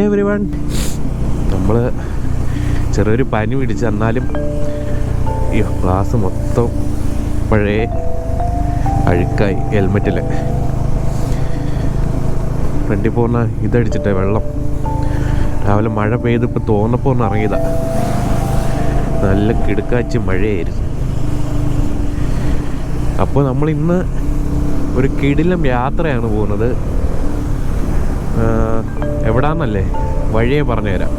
Everyone, നമ്മൾ ചെറിയൊരു പനി പിടിച്ച് എന്നാലും ഈ ഗ്ലാസ് മൊത്തം പഴയ അഴുക്കായി. ഹെൽമെറ്റിൽ ഫ്രണ്ടിൽ പോകുന്ന ഇതടിച്ചിട്ടേ വെള്ളം. രാവിലെ മഴ പെയ്ത് ഇപ്പോൾ തോന്നപ്പോൾ ഒന്ന് ഇറങ്ങിയതാ. നല്ല കിടുക്കാച്ചി മഴയായിരുന്നു. അപ്പോൾ നമ്മളിന്ന് ഒരു കിടിലം യാത്രയാണ് പോകുന്നത്. എവിടാന്നല്ലേ വഴിയെ പറഞ്ഞുതരാം.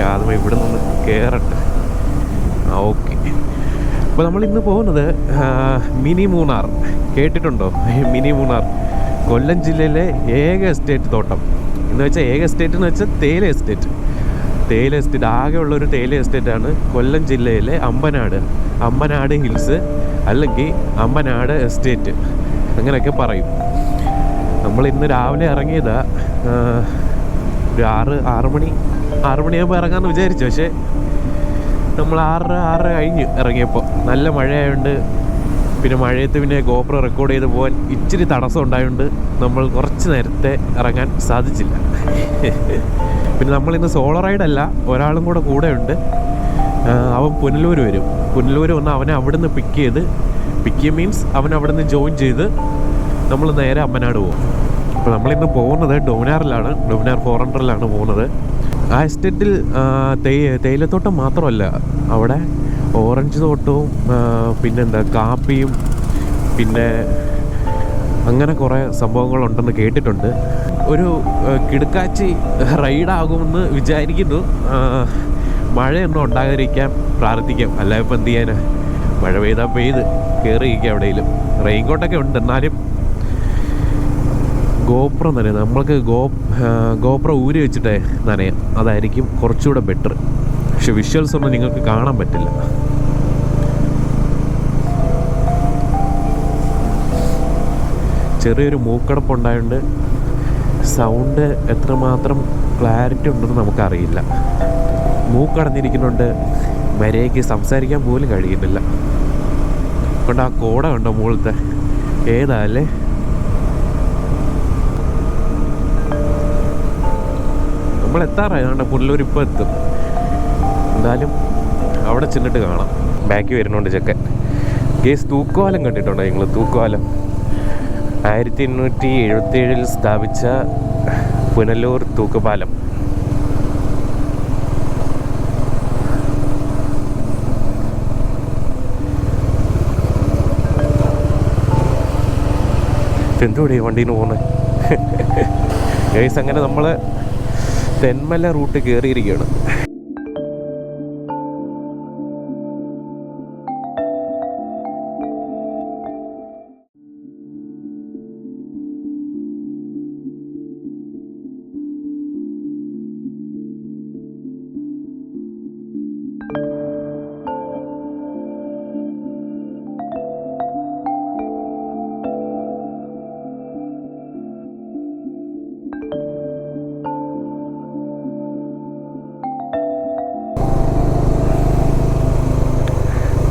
ആദ്യമേ ഇവിടെ നിന്ന് കയറട്ടെ. ഓക്കെ, അപ്പോൾ നമ്മളിന്ന് പോകുന്നത് മിനി മൂന്നാർ. കേട്ടിട്ടുണ്ടോ മിനി മൂന്നാർ? കൊല്ലം ജില്ലയിലെ ഏക എസ്റ്റേറ്റ് തോട്ടം എന്ന് വെച്ചാൽ, ഏക എസ്റ്റേറ്റ് എന്ന് വെച്ചാൽ തേയില എസ്റ്റേറ്റ്. തേയില എസ്റ്റേറ്റ് ആകെയുള്ളൊരു തേയില എസ്റ്റേറ്റാണ് കൊല്ലം ജില്ലയിലെ അമ്പനാട് ഹിൽസ്, അല്ലെങ്കിൽ അമ്പനാട് എസ്റ്റേറ്റ്, അങ്ങനെയൊക്കെ പറയും. നമ്മൾ ഇന്ന് രാവിലെ ഇറങ്ങിയതാ. ഒരു ആറ് മണിയാകുമ്പോൾ ഇറങ്ങാമെന്ന് വിചാരിച്ചു. പക്ഷേ നമ്മൾ 6 കഴിഞ്ഞ് ഇറങ്ങിയപ്പോൾ നല്ല മഴയായതുകൊണ്ട്, പിന്നെ മഴയത്ത് പിന്നെ ഗോപ്രോ റെക്കോർഡ് ചെയ്ത് പോകാൻ ഇച്ചിരി തടസ്സം ഉണ്ടായതുകൊണ്ട് നമ്മൾ കുറച്ച് നേരത്തെ ഇറങ്ങാൻ സാധിച്ചില്ല. പിന്നെ നമ്മളിന്ന് സോളോ റൈഡല്ല, ഒരാളും കൂടെ ഉണ്ട്. അവൻ പുനലൂർ വരും. പുനലൂർ വന്ന് അവനെ അവിടെ നിന്ന് പിക്ക് മീൻസ് അവൻ അവിടെ നിന്ന് ജോയിൻ ചെയ്ത് നമ്മൾ നേരെ അമ്പനാട് പോകും. അപ്പോൾ നമ്മളിന്ന് പോകുന്നത് ഡൊമിനാറിലാണ്. ഡൊമിനാർ 400-ലാണ് പോകുന്നത്. ആ എസ്റ്റേറ്റിൽ തേയിലത്തോട്ടം മാത്രമല്ല, അവിടെ ഓറഞ്ച് തോട്ടവും പിന്നെന്താ കാപ്പിയും പിന്നെ അങ്ങനെ കുറേ സംഭവങ്ങളുണ്ടെന്ന് കേട്ടിട്ടുണ്ട്. ഒരു കിടുക്കാച്ചി റൈഡാകുമെന്ന് വിചാരിക്കുന്നു. മഴയൊന്നും ഉണ്ടാകാതിരിക്കാൻ പ്രാർത്ഥിക്കാം. അല്ല ഇപ്പം എന്ത് ചെയ്യാനാ, മഴ പെയ്താൽ പെയ്ത് കയറിയിരിക്കുക. എവിടെയെങ്കിലും റെയിൻകോട്ടൊക്കെ ഉണ്ട്, എന്നാലും ഗോപ്രോ നനയാം. നമ്മൾക്ക് ഗോപ്രോ ഊരി വെച്ചിട്ടേ നനയാം. അതായിരിക്കും കുറച്ചുകൂടെ ബെറ്റർ. പക്ഷെ വിഷ്വൽസ് ഒന്നും നിങ്ങൾക്ക് കാണാൻ പറ്റില്ല. ചെറിയൊരു മൂക്കടപ്പുണ്ടായതുകൊണ്ട് സൗണ്ട് എത്രമാത്രം ക്ലാരിറ്റി ഉണ്ടെന്ന് നമുക്കറിയില്ല. മൂക്കടഞ്ഞിരിക്കുന്നുണ്ട്, മര്യാദയ്ക്ക് സംസാരിക്കാൻ പോലും കഴിയുന്നില്ല. കൊണ്ട് ആ കോട കണ്ടോ മുകളിലത്തെ, ഏതാല്ലേ? നമ്മൾ എത്താറായി. അതുകൊണ്ട് പുനലൂർ ഇപ്പോൾ എത്തും. എന്തായാലും അവിടെ ചെന്നിട്ട് കാണാം. ബാക്കി വരുന്നുണ്ട് ചെക്കൻ. കേസ് തൂക്കുവാലം കണ്ടിട്ടുണ്ടോ നിങ്ങൾ? തൂക്കുവാലം 1877 സ്ഥാപിച്ച പുനലൂർ തൂക്കുപാലം. എന്തുകൂടി വണ്ടീന്ന് പോകുന്നത്? കേസ് അങ്ങനെ നമ്മൾ തെന്മല റൂട്ട് കയറിയിരിക്കുകയാണ്.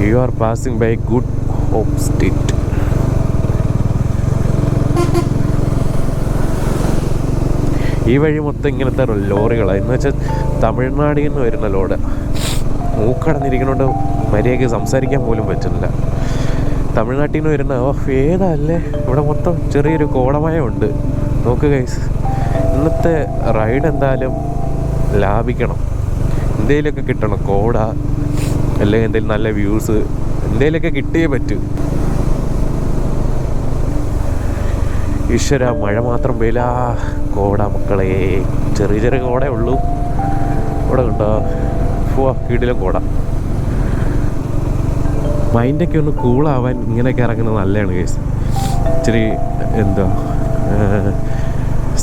You are passing by Good Hope State. ഈ വഴി മൊത്തം ഇങ്ങനത്തെ ലോറികളാണ്. എന്ന് വെച്ചാൽ തമിഴ്നാടിൽ നിന്ന് വരുന്ന ലോഡ്. മൂക്കടഞ്ഞിരിക്കണോണ്ട് മര്യാദയ്ക്ക് സംസാരിക്കാൻ പോലും പറ്റുന്നില്ല. തമിഴ്നാട്ടിൽ നിന്ന് വരുന്ന ഏതല്ലേ. ഇവിടെ മൊത്തം ചെറിയൊരു കോടമയമുണ്ട്. നോക്ക് ഗൈസ്, ഇന്നത്തെ റൈഡ് എന്തായാലും ലാഭിക്കണം. എന്തെങ്കിലുമൊക്കെ കിട്ടണം. കോട അല്ലെങ്കിൽ എന്തെങ്കിലും നല്ല വ്യൂസ് എന്തെങ്കിലുമൊക്കെ കിട്ടിയേ പറ്റൂ. ഈശ്വര, മഴ മാത്രം പെയ്യില്ല. കോട മക്കളെ, ചെറിയ ചെറിയ കോടേ ഉള്ളൂ. ഇവിടെ കണ്ടോ, കീടിലും കോട. മൈൻഡൊക്കെ ഒന്ന് കൂളാവാൻ ഇങ്ങനെയൊക്കെ ഇറങ്ങുന്നത് നല്ലതാണ് കേസ്. ഇച്ചിരി എന്താ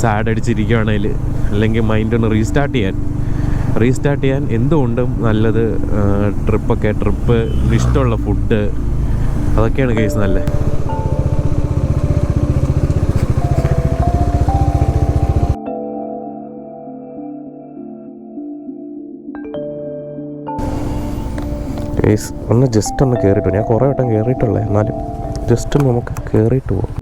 സാഡ് അടിച്ചിരിക്കുകയാണെങ്കിൽ, അല്ലെങ്കിൽ മൈൻഡൊന്ന് റീസ്റ്റാർട്ട് ചെയ്യാൻ എന്തുകൊണ്ടും നല്ലത് ട്രിപ്പ് ഇഷ്ടമുള്ള ഫുഡ്, അതൊക്കെയാണ് കേസ് നല്ലത്. കേസ് ഒന്ന് ജസ്റ്റ് ഒന്ന് കയറിയിട്ട്, ഞാൻ കുറേ വട്ടം കയറിയിട്ടുള്ളേ, എന്നാലും ജസ്റ്റ് ഒന്ന് നമുക്ക് കയറിയിട്ട് പോകാം.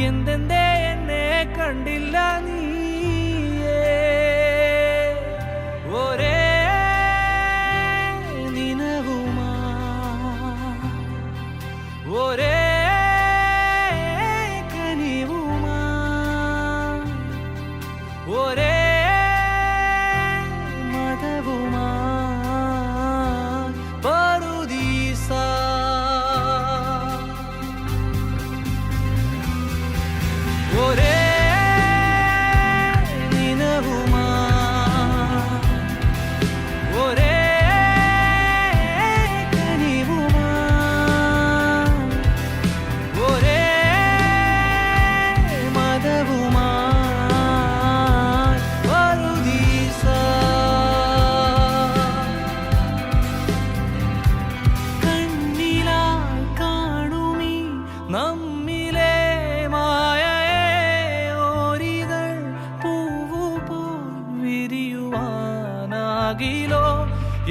എന്തെന്തേ എന്നെ കണ്ടില്ല നീയേ, ഒരേ നിനവുമാ ഒരേ കനിവുമാ ഒരേ മതവുമാ പറുദീസ ഒരേ നിനവുമാ ഒരേ കനിവുമാ ഒരേ മതവുമാ പറുദീസ കണ്ണിലായി കാണുമീ നമ്മിലെ ിലോ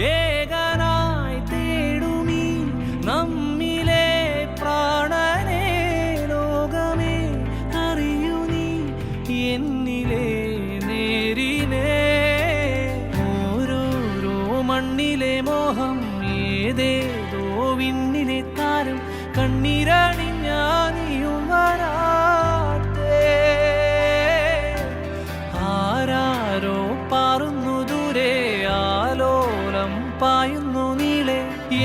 ഏകനായി തേടുമീ നമ്മിലെ പ്രാണനെ ലോകമേ അറിയൂ നീ എന്നിലെ നേരിനെ ഓരോരോ മണ്ണിലെ മോഹം ഏതേതോ വിണ്ണിലെ താരം കണ്ണീരണിഞ്ഞാനിയും വരാത്തേ ആരാരോ പാറുന്നു ദൂരെ ആലോലം പായുന്നു നീളെ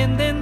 എന്തെന്ന്